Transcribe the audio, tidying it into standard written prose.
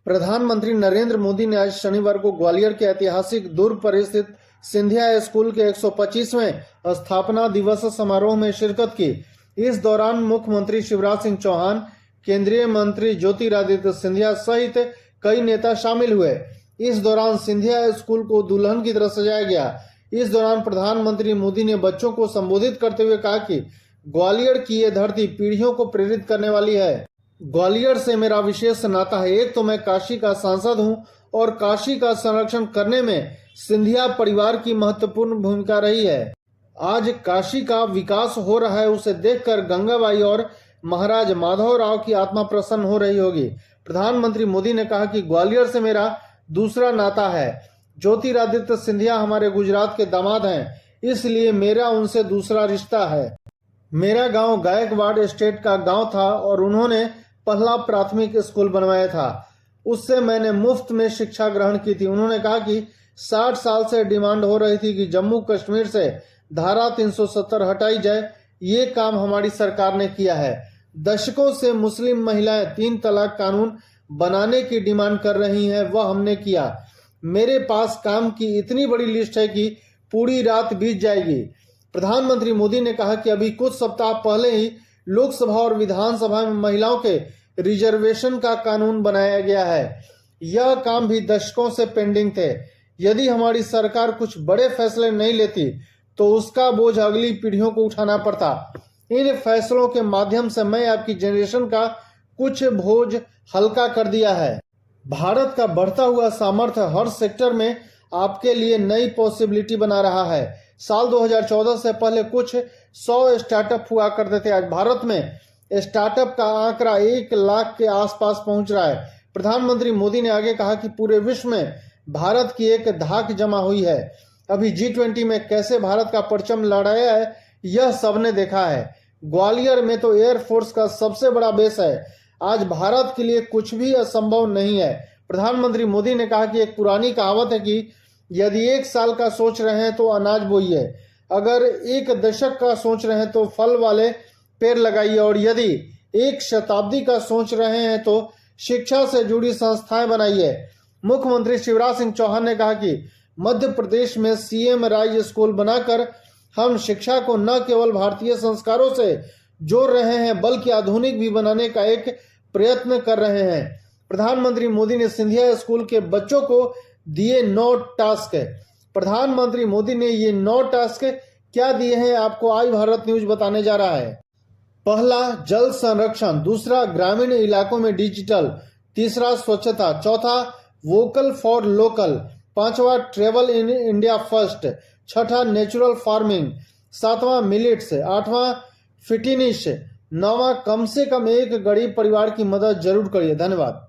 प्रधानमंत्री नरेंद्र मोदी ने आज शनिवार को ग्वालियर के ऐतिहासिक दुर्ग पर स्थित सिंधिया स्कूल के 125वें स्थापना दिवस समारोह में शिरकत की। इस दौरान मुख्यमंत्री शिवराज सिंह चौहान, केंद्रीय मंत्री ज्योतिरादित्य सिंधिया सहित कई नेता शामिल हुए। इस दौरान सिंधिया स्कूल को दुल्हन की तरह सजाया गया। इस दौरान प्रधानमंत्री मोदी ने बच्चों को संबोधित करते हुए कहा कि ग्वालियर की ये धरती पीढ़ियों को प्रेरित करने वाली है। ग्वालियर से मेरा विशेष नाता है। एक तो मैं काशी का सांसद हूं और काशी का संरक्षण करने में सिंधिया परिवार की महत्वपूर्ण भूमिका रही है। आज काशी का विकास हो रहा है, उसे देखकर गंगाबाई और महाराज माधवराव की आत्मा प्रसन्न हो रही होगी। प्रधानमंत्री मोदी ने कहा कि ग्वालियर से मेरा दूसरा नाता है। ज्योतिरादित्य सिंधिया हमारे गुजरात के दामाद हैं, इसलिए मेरा उनसे दूसरा रिश्ता है। मेरा गांव गायकवाड़ एस्टेट का गांव था और उन्होंने पहला प्राथमिक स्कूल बनवाया था। उससे मैंने मुफ्त में शिक्षा ग्रहण की थी। उन्होंने कहा कि 60 साल से डिमांड हो रही थी कि जम्मू कश्मीर से धारा 370 हटाई जाए। ये काम हमारी सरकार ने किया है। दशकों से मुस्लिम महिलाएं 3 तलाक कानून बनाने की डिमांड कर रही हैं, वह हमने किया। मेरे पास काम की इतनी बड़ी लिस्ट है कि पूरी रात बीत जाएगी। प्रधानमंत्री मोदी ने कहा कि अभी कुछ सप्ताह पहले ही लोकसभा और विधानसभा में महिलाओं के रिजर्वेशन का कानून बनाया गया है। यह काम भी दशकों से पेंडिंग थे। यदि हमारी सरकार कुछ बड़े फैसले नहीं लेती तो उसका बोझ अगली पीढ़ियों को उठाना पड़ता। इन फैसलों के माध्यम से मैं आपकी जनरेशन का कुछ बोझ हल्का कर दिया है। भारत का बढ़ता हुआ सामर्थ्य हर सेक्टर में आपके लिए नई पॉसिबिलिटी बना रहा है। साल 2014 से पहले कुछ 100 स्टार्टअप हुआ करते थे। आज भारत में स्टार्टअप का आंकड़ा 1 लाख के आसपास पहुंच रहा है। प्रधानमंत्री मोदी ने आगे कहा कि पूरे विश्व में भारत की एक धाक जमा हुई है। अभी G20 में कैसे भारत का परचम लहराया है, यह सबने देखा है। ग्वालियर में तो एयरफोर्स का सबसे बड़ा बेस है। आज भारत के लिए कुछ भी असंभव नहीं है। प्रधानमंत्री मोदी ने कहा कि एक पुरानी कहावत है कि यदि 1 साल का सोच रहे हैं तो अनाज बोइए, अगर 1 दशक का सोच रहे हैं तो फल वाले पेड़ लगाइए और यदि 1 शताब्दी का सोच रहे हैं तो शिक्षा से जुड़ी संस्थाएं बनाइए। मुख्यमंत्री शिवराज सिंह चौहान ने कहा कि मध्य प्रदेश में CM राइज स्कूल बनाकर हम शिक्षा को न केवल भारतीय संस्कारों से जोड़ रहे हैं बल्कि आधुनिक भी बनाने का एक प्रयत्न कर रहे हैं। प्रधानमंत्री मोदी ने सिंधिया स्कूल के बच्चों को दिए 9 टास्क। प्रधानमंत्री मोदी ने ये 9 टास्क क्या दिए हैं आपको आज भारत न्यूज बताने जा रहा है। पहला, जल संरक्षण। दूसरा, ग्रामीण इलाकों में डिजिटल। तीसरा, स्वच्छता। चौथा, वोकल फॉर लोकल। पांचवा, ट्रेवल इन इंडिया फर्स्ट। छठा, नेचुरल फार्मिंग। सातवां, मिलेट्स। आठवां, फिटनेस। नौवां, कम से कम एक गरीब परिवार की मदद जरूर करिए। धन्यवाद।